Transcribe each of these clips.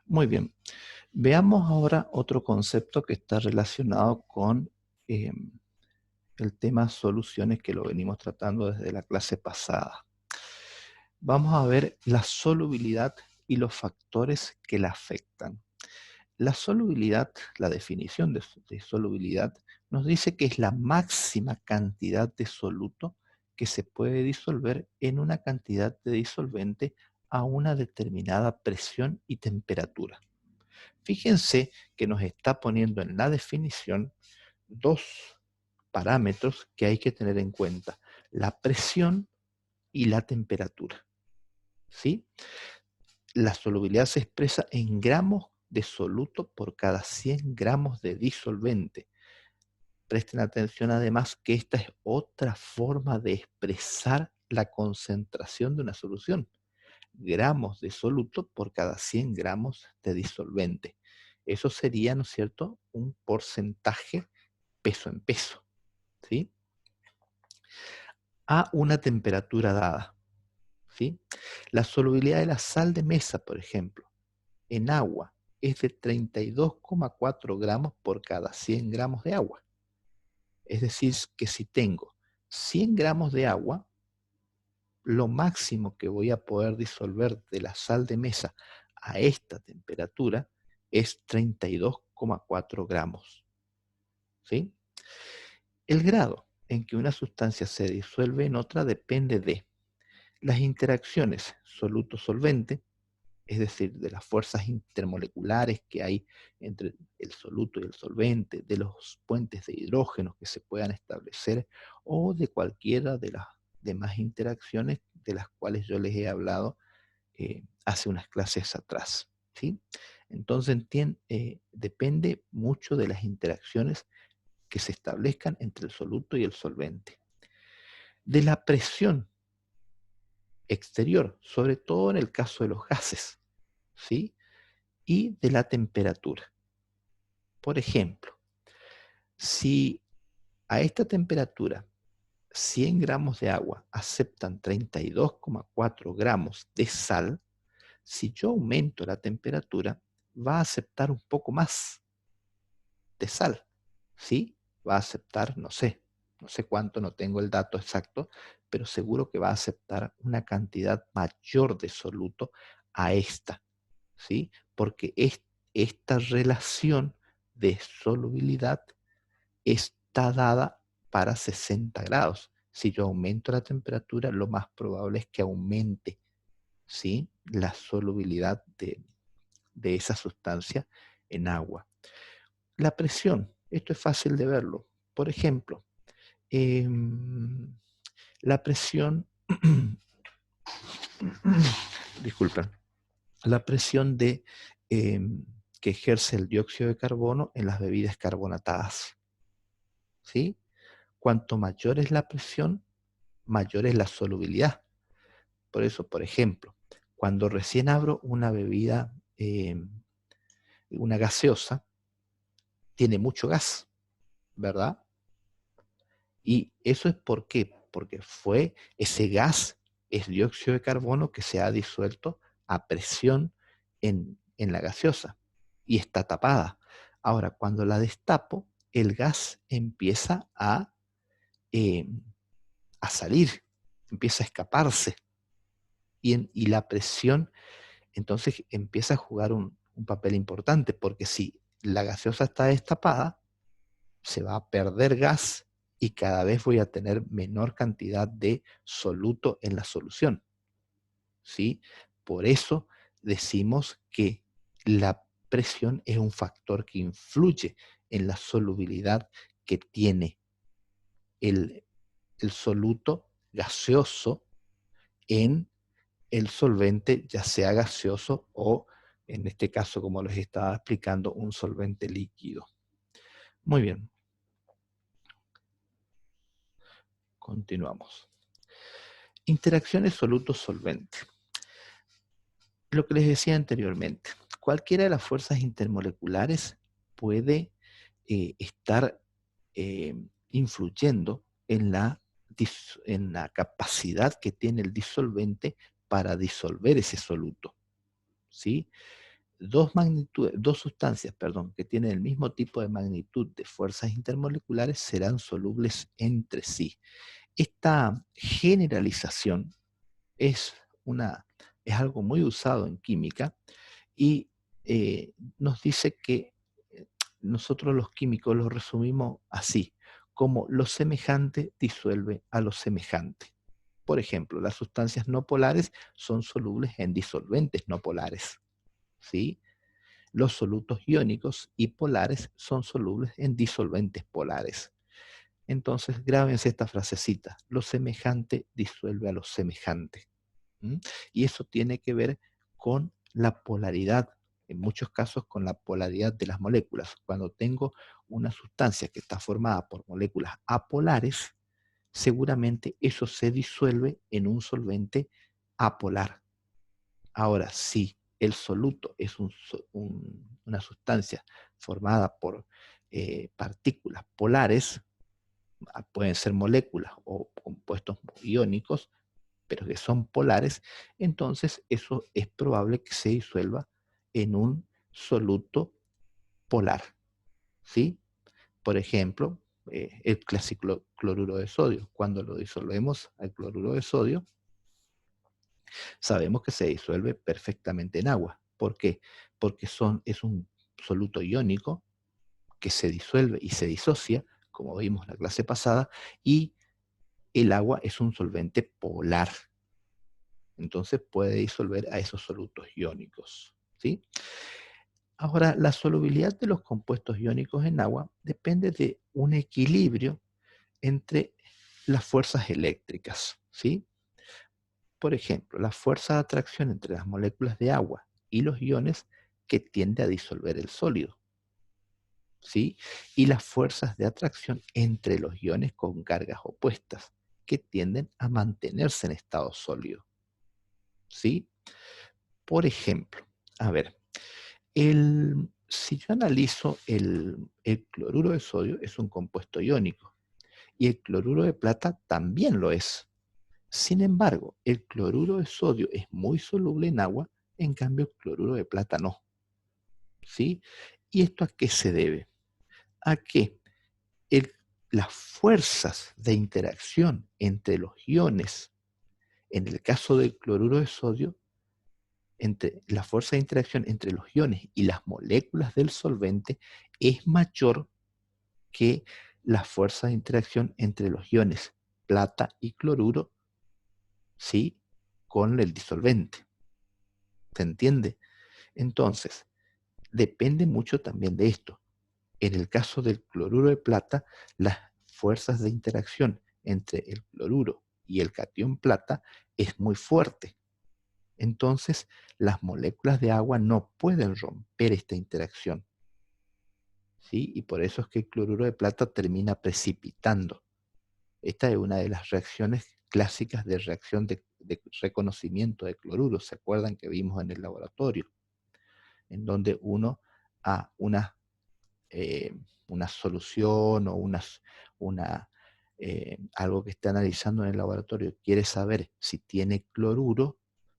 Muy bien. Veamos ahora otro concepto que está relacionado con eh, el tema soluciones que lo venimos tratando desde la clase pasada. Vamos a ver la solubilidad y los factores que la afectan. La solubilidad, la definición de solubilidad, nos dice que es la máxima cantidad de soluto que se puede disolver en una cantidad de disolvente a una determinada presión y temperatura. Fíjense que nos está poniendo en la definición dos parámetros que hay que tener en cuenta: la presión y la temperatura. ¿Sí? La solubilidad se expresa en gramos de soluto por cada 100 gramos de disolvente. Presten atención además que esta es otra forma de expresar la concentración de una solución. Gramos de soluto por cada 100 gramos de disolvente. Eso sería, ¿no es cierto?, un porcentaje peso en peso, ¿sí? A una temperatura dada, ¿sí? La solubilidad de la sal de mesa, por ejemplo, en agua es de 32,4 gramos por cada 100 gramos de agua. Es decir, que si tengo 100 gramos de agua, lo máximo que voy a poder disolver de la sal de mesa a esta temperatura es 32,4 gramos. ¿Sí? El grado en que una sustancia se disuelve en otra depende de las interacciones soluto-solvente, es decir, de las fuerzas intermoleculares que hay entre el soluto y el solvente, de los puentes de hidrógeno que se puedan establecer, o de cualquiera de las demás interacciones de las cuales yo les he hablado hace unas clases atrás. ¿Sí? Entonces depende mucho de las interacciones que se establezcan entre el soluto y el solvente. De la presión exterior, sobre todo en el caso de los gases, ¿sí? Y de la temperatura. Por ejemplo, si a esta temperatura 100 gramos de agua aceptan 32,4 gramos de sal, si yo aumento la temperatura, va a aceptar un poco más de sal, ¿sí? Va a aceptar, no sé cuánto, no tengo el dato exacto, pero seguro que va a aceptar una cantidad mayor de soluto a esta, ¿sí? Porque esta relación de solubilidad está dada para 60 grados. Si yo aumento la temperatura, lo más probable es que aumente, ¿sí?, la solubilidad de esa sustancia en agua. La presión, esto es fácil de verlo. Por ejemplo, eh, la presión, disculpen, la presión eh, que ejerce el dióxido de carbono en las bebidas carbonatadas. ¿Sí? Cuanto mayor es la presión, mayor es la solubilidad. Por eso, por ejemplo, cuando recién abro una bebida, una gaseosa, tiene mucho gas, ¿verdad? Y eso es ¿por qué? Porque fue ese gas, es dióxido de carbono que se ha disuelto a presión en la gaseosa y está tapada. Ahora, cuando la destapo, el gas empieza eh, a salir, empieza a escaparse y la presión entonces empieza a jugar un papel importante, porque si la gaseosa está destapada, se va a perder gas y cada vez voy a tener menor cantidad de soluto en la solución, ¿sí? Por eso decimos que la presión es un factor que influye en la solubilidad que tiene el, el soluto gaseoso en el solvente, ya sea gaseoso o, en este caso, como les estaba explicando, un solvente líquido. Muy bien. Continuamos. Interacciones soluto-solvente. Lo que les decía anteriormente, cualquiera de las fuerzas intermoleculares puede estar eh, influyendo en la capacidad que tiene el disolvente para disolver ese soluto, ¿sí? dos sustancias, perdón, que tienen el mismo tipo de magnitud de fuerzas intermoleculares serán solubles entre sí. Esta generalización es, es algo muy usado en química y nos dice que nosotros los químicos lo resumimos así, como lo semejante disuelve a lo semejante. Por ejemplo, las sustancias no polares son solubles en disolventes no polares, ¿sí? Los solutos iónicos y polares son solubles en disolventes polares. Entonces, grábense esta frasecita, lo semejante disuelve a lo semejante. ¿Mm? Y eso tiene que ver con la polaridad, en muchos casos con la polaridad de las moléculas. Cuando tengo una sustancia que está formada por moléculas apolares, seguramente eso se disuelve en un solvente apolar. Ahora, si el soluto es una sustancia formada por partículas polares, pueden ser moléculas o compuestos iónicos, pero que son polares, entonces eso es probable que se disuelva en un soluto polar, ¿sí? Por ejemplo, el clásico cloruro de sodio. Cuando lo disolvemos al cloruro de sodio, sabemos que se disuelve perfectamente en agua. ¿Por qué? Porque es un soluto iónico que se disuelve y se disocia, como vimos en la clase pasada, y el agua es un solvente polar. Entonces puede disolver a esos solutos iónicos, ¿sí? Ahora, la solubilidad de los compuestos iónicos en agua depende de un equilibrio entre las fuerzas eléctricas, ¿sí? Por ejemplo, la fuerza de atracción entre las moléculas de agua y los iones que tiende a disolver el sólido, ¿sí? Y las fuerzas de atracción entre los iones con cargas opuestas que tienden a mantenerse en estado sólido, ¿sí? Por ejemplo, a ver, si yo analizo el cloruro de sodio, es un compuesto iónico y el cloruro de plata también lo es. Sin embargo, el cloruro de sodio es muy soluble en agua, en cambio el cloruro de plata no. ¿Sí? ¿Y esto a qué se debe? A que el- las fuerzas de interacción entre los iones, en el caso del cloruro de sodio, entre la fuerza de interacción entre los iones y las moléculas del solvente es mayor que la fuerza de interacción entre los iones plata y cloruro, ¿sí? Con el disolvente. ¿Se entiende? Entonces, depende mucho también de esto. En el caso del cloruro de plata, las fuerzas de interacción entre el cloruro y el catión plata es muy fuerte. Entonces, las moléculas de agua no pueden romper esta interacción, ¿sí? Y por eso es que el cloruro de plata termina precipitando. Esta es una de las reacciones clásicas de reacción de reconocimiento de cloruro. ¿Se acuerdan que vimos en el laboratorio? En donde uno a eh, una solución o algo que esté analizando en el laboratorio quiere saber si tiene cloruro,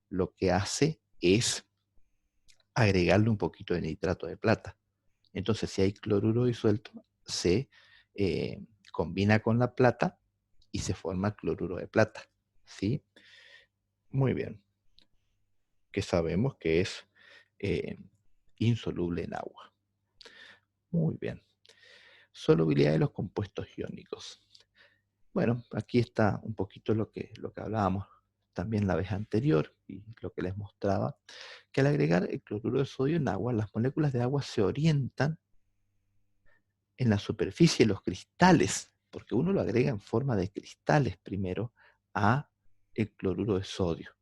lo que hace es agregarle un poquito de nitrato de plata. Entonces, si hay cloruro disuelto, se eh, combina con la plata y se forma cloruro de plata. ¿Sí? Muy bien. Que sabemos que es eh, insoluble en agua. Muy bien. Solubilidad de los compuestos iónicos. Bueno, aquí está un poquito lo que hablábamos también la vez anterior y lo que les mostraba, que al agregar el cloruro de sodio en agua, las moléculas de agua se orientan en la superficie de los cristales, porque uno lo agrega en forma de cristales primero a el cloruro de sodio,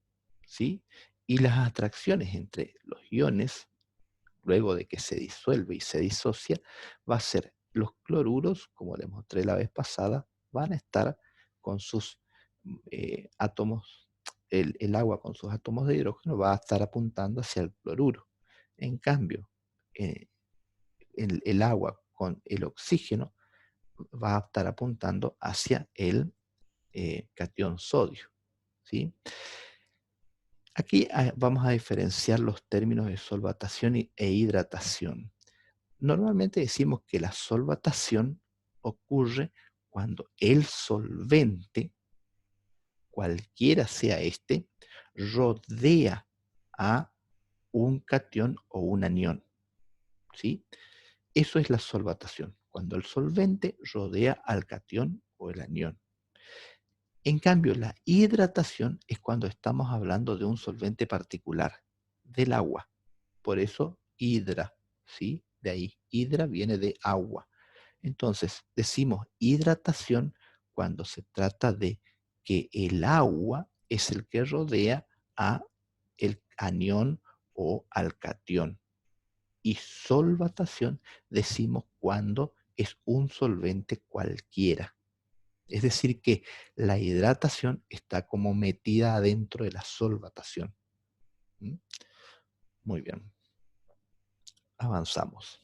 ¿sí? Y las atracciones entre los iones, luego de que se disuelve y se disocia, va a ser los cloruros, como les mostré la vez pasada, van a estar con sus átomos, el agua con sus átomos de hidrógeno va a estar apuntando hacia el cloruro. En cambio, eh, el agua con el oxígeno va a estar apuntando hacia el catión sodio, ¿sí? Aquí vamos a diferenciar los términos de solvatación e hidratación. Normalmente decimos que la solvatación ocurre cuando el solvente, cualquiera sea este, rodea a un catión o un anión, ¿sí? Eso es la solvatación, cuando el solvente rodea al catión o el anión. En cambio, la hidratación es cuando estamos hablando de un solvente particular, del agua. Por eso, hidra, ¿sí? De ahí, hidra viene de agua. Entonces, decimos hidratación cuando se trata de que el agua es el que rodea a el anión o al catión. Y solvatación decimos cuando es un solvente cualquiera. Es decir, que la hidratación está como metida adentro de la solvatación. ¿Mm? Muy bien, avanzamos.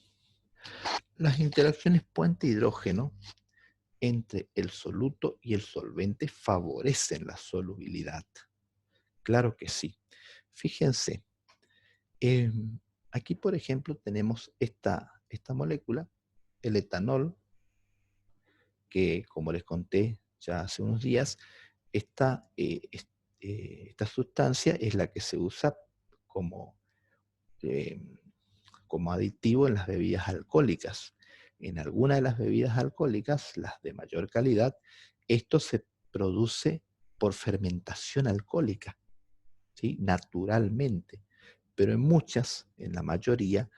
Las interacciones puente-hidrógeno entre el soluto y el solvente favorecen la solubilidad. Claro que sí. Fíjense, eh, aquí por ejemplo tenemos esta molécula, el etanol, que como les conté ya hace unos días, esta, esta sustancia es la que se usa como, eh, como aditivo en las bebidas alcohólicas. En algunas de las bebidas alcohólicas, las de mayor calidad, esto se produce por fermentación alcohólica, ¿sí? Naturalmente. Pero en muchas, en la mayoría,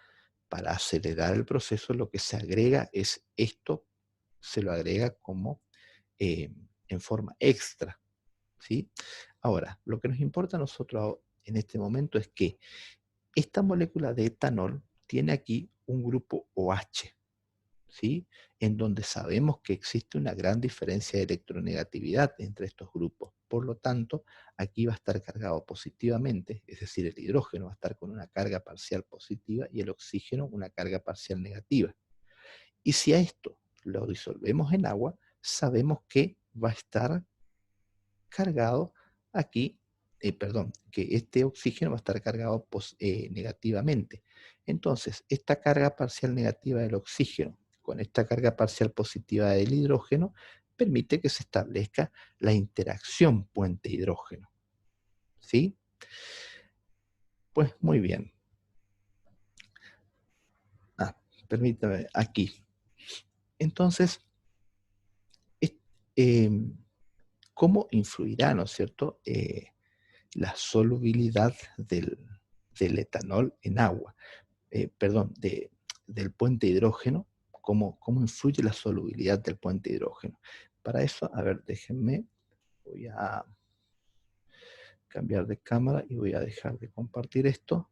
para acelerar el proceso, lo que se agrega es esto, se lo agrega como en forma extra, ¿sí? Ahora, lo que nos importa a nosotros en este momento es que esta molécula de etanol tiene aquí un grupo OH, ¿sí? En donde sabemos que existe una gran diferencia de electronegatividad entre estos grupos. Por lo tanto, aquí va a estar cargado positivamente, es decir, el hidrógeno va a estar con una carga parcial positiva y el oxígeno una carga parcial negativa. Y si a esto lo disolvemos en agua, sabemos que va a estar cargado aquí, perdón, que este oxígeno va a estar cargado negativamente. Entonces, esta carga parcial negativa del oxígeno con esta carga parcial positiva del hidrógeno permite que se establezca la interacción puente-hidrógeno. ¿Sí? Pues muy bien. Ah, permítame, aquí. Entonces, eh, ¿cómo influirá, ¿no es cierto?, la solubilidad del etanol en agua, perdón, del puente hidrógeno, cómo influye la solubilidad del puente hidrógeno. Para eso, a ver, déjenme, voy a cambiar de cámara y voy a dejar de compartir esto.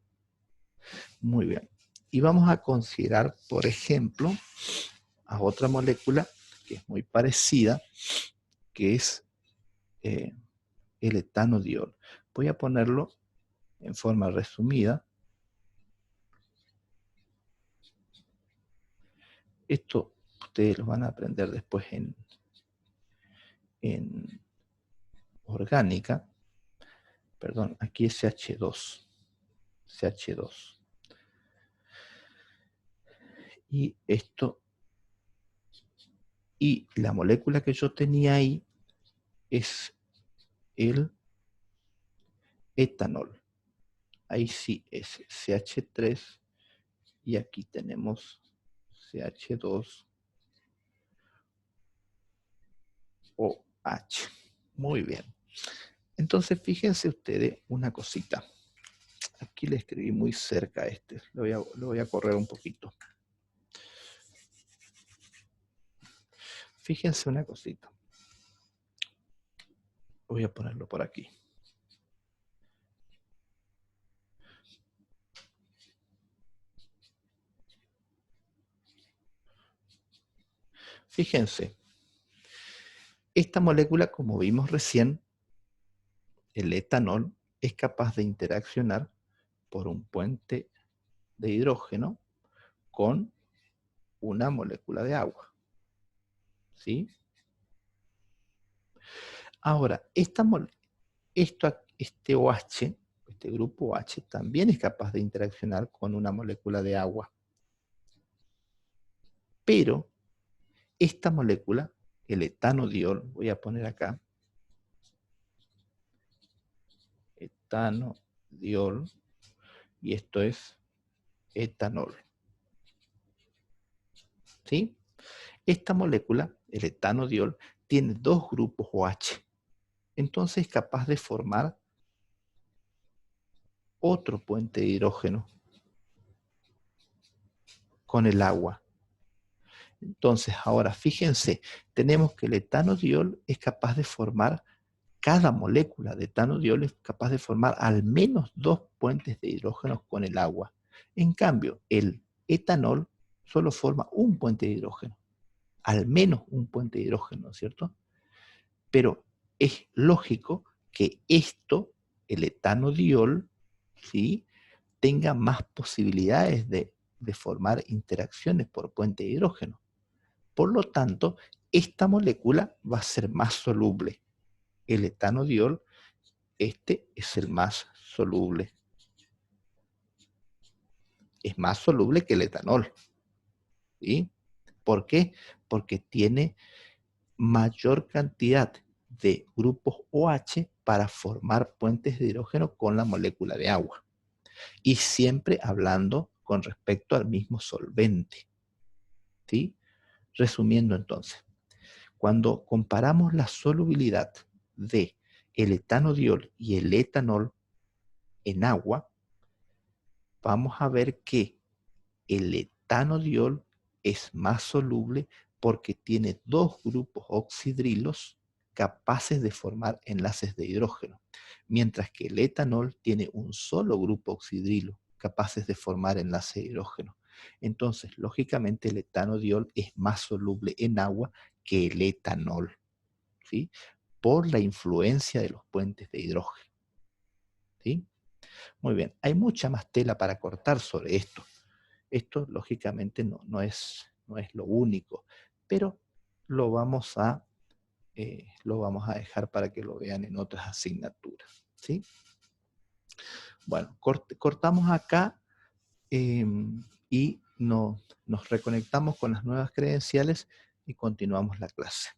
Muy bien. Y vamos a considerar, por ejemplo, a otra molécula que es muy parecida, que es el etanodiol. Voy a ponerlo en forma resumida. Esto ustedes lo van a aprender después en orgánica. Perdón, aquí es CH2. CH2. Y esto, y la molécula que yo tenía ahí es el etanol. Ahí sí es CH3 y aquí tenemos CH2OH. Muy bien. Entonces fíjense ustedes una cosita. Aquí le escribí muy cerca a este. Lo voy a correr un poquito. Fíjense una cosita. Voy a ponerlo por aquí. Fíjense, esta molécula, como vimos recién, el etanol, es capaz de interaccionar por un puente de hidrógeno con una molécula de agua. ¿Sí? Ahora, este OH, este grupo H también es capaz de interaccionar con una molécula de agua. Pero esta molécula, el etanodiol, voy a poner acá, etanodiol, y esto es etanol. ¿Sí? Esta molécula, el etanodiol, tiene dos grupos OH. Entonces es capaz de formar otro puente de hidrógeno con el agua. Entonces, ahora fíjense, tenemos que el etanodiol es capaz de formar, cada molécula de etanodiol es capaz de formar al menos dos puentes de hidrógeno con el agua. En cambio, el etanol solo forma un puente de hidrógeno, al menos un puente de hidrógeno, ¿cierto? Pero es lógico que esto, el etanodiol, ¿sí?, tenga más posibilidades de formar interacciones por puente de hidrógeno. Por lo tanto, esta molécula va a ser más soluble. El etanodiol, este es el más soluble. Es más soluble que el etanol. ¿Sí? ¿Por qué? Porque tiene mayor cantidad de grupos OH para formar puentes de hidrógeno con la molécula de agua. Y siempre hablando con respecto al mismo solvente. ¿Sí? Resumiendo entonces, cuando comparamos la solubilidad de el etanodiol y el etanol en agua, vamos a ver que el etanodiol es más soluble porque tiene dos grupos oxidrilos capaces de formar enlaces de hidrógeno, mientras que el etanol tiene un solo grupo oxidrilo capaces de formar enlaces de hidrógeno. Entonces, lógicamente, el etanodiol es más soluble en agua que el etanol, ¿sí?, por la influencia de los puentes de hidrógeno. ¿Sí? Muy bien, hay mucha más tela para cortar sobre esto. Esto, lógicamente, no es lo único, pero lo vamos a dejar para que lo vean en otras asignaturas. ¿Sí? Bueno, cortamos acá y nos reconectamos con las nuevas credenciales y continuamos la clase.